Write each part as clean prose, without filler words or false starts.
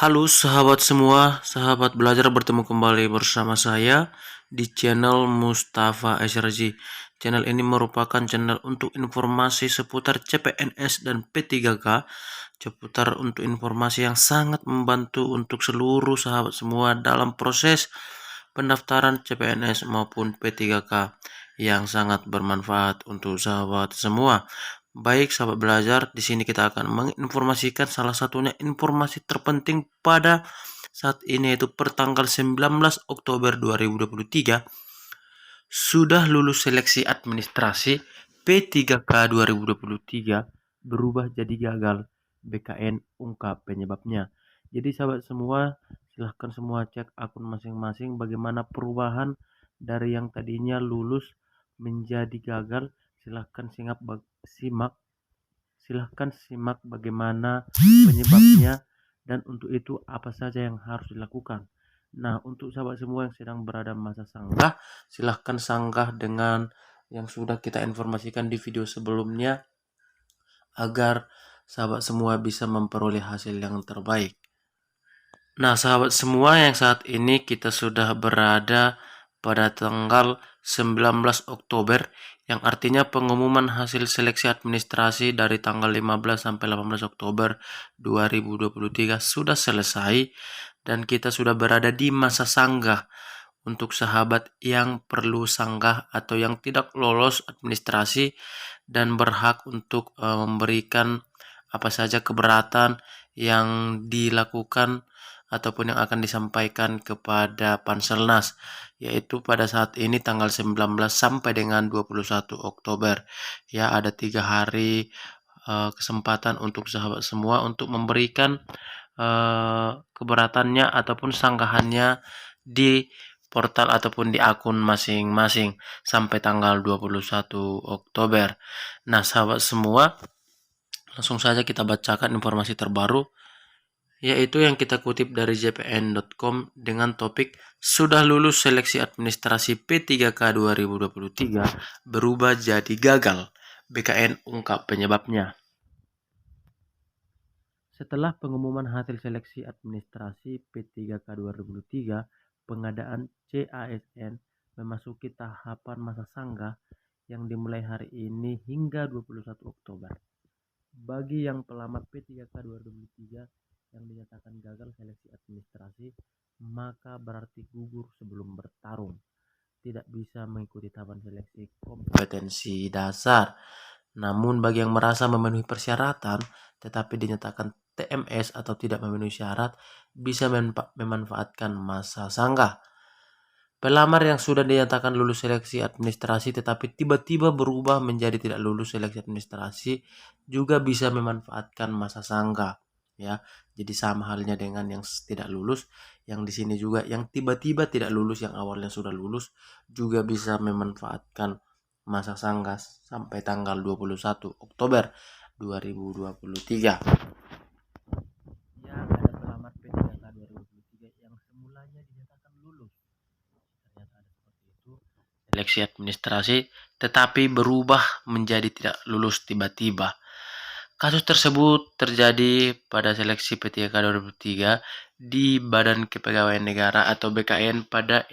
Halo sahabat semua, sahabat belajar bertemu kembali bersama saya di channel Mustafa SRG. Channel ini merupakan channel untuk informasi seputar CPNS dan P3K, seputar untuk informasi yang sangat membantu untuk seluruh sahabat semua dalam proses pendaftaran CPNS maupun P3K yang sangat bermanfaat untuk sahabat semua. Baik sahabat belajar, di sini kita akan menginformasikan salah satunya informasi terpenting pada saat ini yaitu pertanggal 19 Oktober 2023 sudah lulus seleksi administrasi P3K 2023 berubah jadi gagal. BKN ungkap penyebabnya. Jadi sahabat semua, silahkan semua cek akun masing-masing bagaimana perubahan dari yang tadinya lulus menjadi gagal. Silahkan simak bagaimana penyebabnya dan untuk itu apa saja yang harus dilakukan. Nah, untuk sahabat semua yang sedang berada masa sanggah, silahkan sanggah dengan yang sudah kita informasikan di video sebelumnya agar sahabat semua bisa memperoleh hasil yang terbaik. Nah, sahabat semua yang saat ini kita sudah berada pada tanggal 19 Oktober yang artinya pengumuman hasil seleksi administrasi dari tanggal 15 sampai 18 Oktober 2023 sudah selesai dan kita sudah berada di masa sanggah. Untuk sahabat yang perlu sanggah atau yang tidak lolos administrasi dan berhak untuk memberikan apa saja keberatan yang dilakukan ataupun yang akan disampaikan kepada Panselnas, yaitu pada saat ini tanggal 19 sampai dengan 21 Oktober. Ya, ada 3 hari kesempatan untuk sahabat semua untuk memberikan keberatannya ataupun sanggahannya di portal ataupun di akun masing-masing sampai tanggal 21 Oktober. Nah, sahabat semua, langsung saja kita bacakan informasi terbaru yaitu yang kita kutip dari jpn.com dengan topik sudah lulus seleksi administrasi P3K 2023 berubah jadi gagal. BKN ungkap penyebabnya. Setelah pengumuman hasil seleksi administrasi P3K 2023, pengadaan CASN memasuki tahapan masa sanggah yang dimulai hari ini hingga 21 Oktober. Bagi yang pelamar P3K 2023 yang dinyatakan gagal seleksi administrasi, maka berarti gugur sebelum bertarung. Tidak bisa mengikuti tahapan seleksi kompetensi dasar. Namun bagi yang merasa memenuhi persyaratan tetapi dinyatakan TMS atau tidak memenuhi syarat, bisa memanfaatkan masa sanggah. Pelamar yang sudah dinyatakan lulus seleksi administrasi tetapi tiba-tiba berubah menjadi tidak lulus seleksi administrasi juga bisa memanfaatkan masa sanggah. Ya, jadi sama halnya dengan yang tidak lulus, yang di sini juga yang tiba-tiba tidak lulus, yang awalnya sudah lulus juga bisa memanfaatkan masa sanggah sampai tanggal 21 Oktober 2023. Yang ada pelamar P3K 2023 yang semulanya dinyatakan lulus, ternyata ada seperti itu, seleksi administrasi tetapi berubah menjadi tidak lulus tiba-tiba. Kasus tersebut terjadi pada seleksi P3K 2003 di Badan Kepegawaian Negara atau BKN pada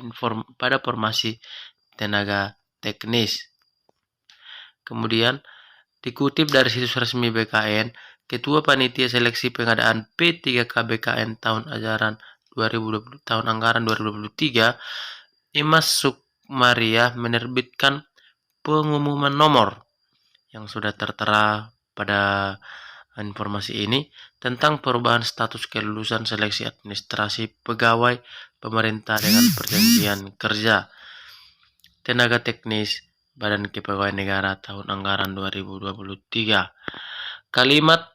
formasi tenaga teknis. Kemudian dikutip dari situs resmi BKN, Ketua Panitia Seleksi Pengadaan P3K BKN tahun anggaran 2023, Imas Sukmaria menerbitkan pengumuman nomor yang sudah tertera pada informasi ini tentang perubahan status kelulusan seleksi administrasi pegawai pemerintah dengan perjanjian kerja tenaga teknis Badan Kepegawaian Negara tahun anggaran 2023. Kalimat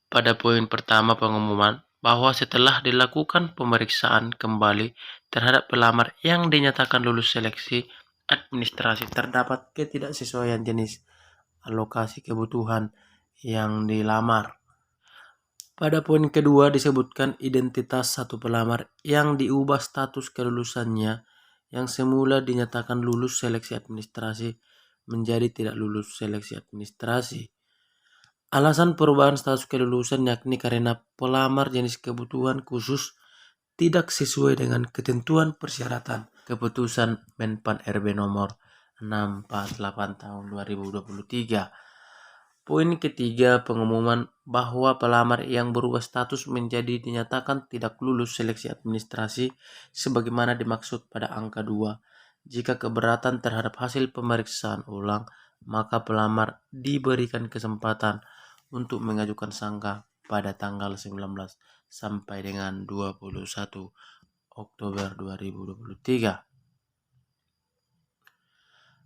pada poin pertama pengumuman bahwa setelah dilakukan pemeriksaan kembali terhadap pelamar yang dinyatakan lulus seleksi administrasi terdapat ketidaksesuaian jenis alokasi kebutuhan yang dilamar. Pada poin kedua disebutkan identitas satu pelamar yang diubah status kelulusannya yang semula dinyatakan lulus seleksi administrasi menjadi tidak lulus seleksi administrasi. Alasan perubahan status kelulusan yakni karena pelamar jenis kebutuhan khusus tidak sesuai dengan ketentuan persyaratan Keputusan Menpan RB nomor 648 tahun 2023. Poin ketiga, pengumuman bahwa pelamar yang berubah status menjadi dinyatakan tidak lulus seleksi administrasi sebagaimana dimaksud pada angka 2. Jika keberatan terhadap hasil pemeriksaan ulang, maka pelamar diberikan kesempatan untuk mengajukan sangka pada tanggal 19 sampai dengan 21 Oktober 2023.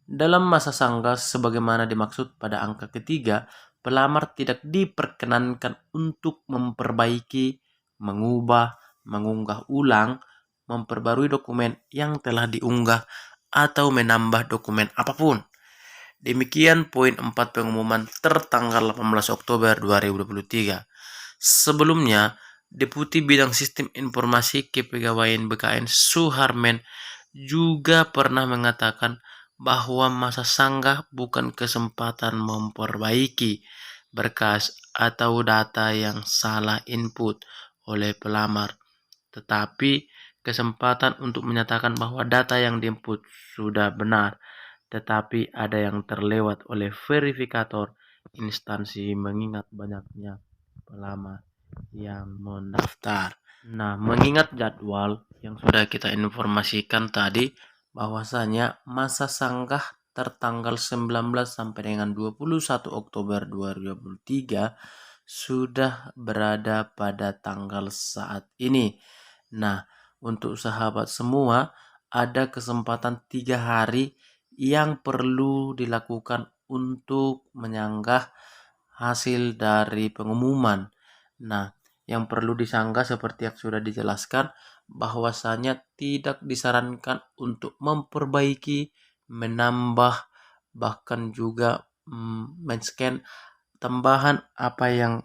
Dalam masa sangka sebagaimana dimaksud pada angka ketiga, pelamar tidak diperkenankan untuk memperbaiki, mengubah, mengunggah ulang, memperbarui dokumen yang telah diunggah atau menambah dokumen apapun. Demikian poin 4 pengumuman tertanggal 18 Oktober 2023. Sebelumnya, Deputi Bidang Sistem Informasi Kepegawaian BKN Suharmen juga pernah mengatakan bahwa masa sanggah bukan kesempatan memperbaiki berkas atau data yang salah input oleh pelamar, tetapi kesempatan untuk menyatakan bahwa data yang diinput sudah benar, tetapi ada yang terlewat oleh verifikator instansi mengingat banyaknya pelamar yang mendaftar. Nah, mengingat jadwal yang sudah kita informasikan tadi, bahwasanya masa sanggah tertanggal 19 sampai dengan 21 Oktober 2023 sudah berada pada tanggal saat ini. Nah, untuk sahabat semua, ada kesempatan 3 hari yang perlu dilakukan untuk menyanggah hasil dari pengumuman. Nah, yang perlu disanggah seperti yang sudah dijelaskan, bahwasanya tidak disarankan untuk memperbaiki, menambah, bahkan juga men-scan tambahan apa yang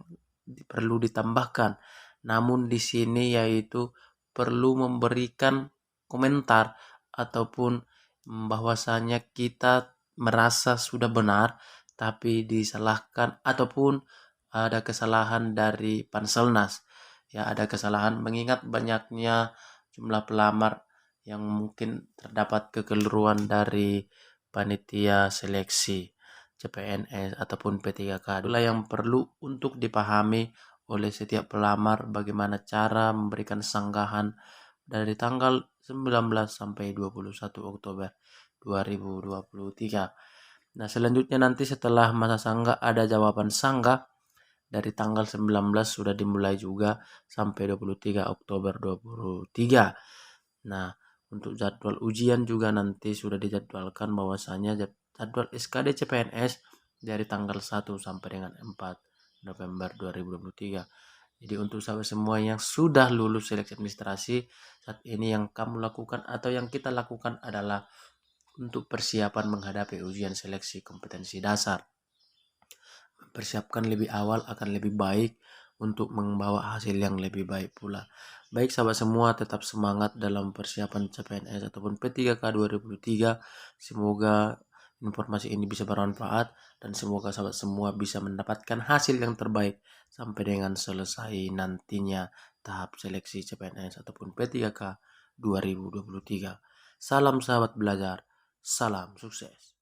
perlu ditambahkan. Namun di sini yaitu perlu memberikan komentar ataupun bahwasanya kita merasa sudah benar tapi disalahkan ataupun ada kesalahan dari Panselnas. Ya, ada kesalahan mengingat banyaknya jumlah pelamar yang mungkin terdapat kekeliruan dari panitia seleksi CPNS ataupun P3K. Itulah yang perlu untuk dipahami oleh setiap pelamar bagaimana cara memberikan sanggahan dari tanggal 19 sampai 21 Oktober 2023. Nah, selanjutnya nanti setelah masa sanggah ada jawaban sanggah dari tanggal 19 sudah dimulai juga sampai 23 Oktober 2023. Nah, untuk jadwal ujian juga nanti sudah dijadwalkan bahwasanya jadwal SKD CPNS dari tanggal 1 sampai dengan 4 November 2023. Jadi untuk sahabat semua yang sudah lulus seleksi administrasi, saat ini yang kamu lakukan atau yang kita lakukan adalah untuk persiapan menghadapi ujian seleksi kompetensi dasar. Persiapkan lebih awal akan lebih baik untuk membawa hasil yang lebih baik pula. Baik sahabat semua, tetap semangat dalam persiapan CPNS ataupun P3K 2023. Semoga informasi ini bisa bermanfaat dan semoga sahabat semua bisa mendapatkan hasil yang terbaik sampai dengan selesai nantinya tahap seleksi CPNS ataupun P3K 2023. Salam sahabat belajar, salam sukses.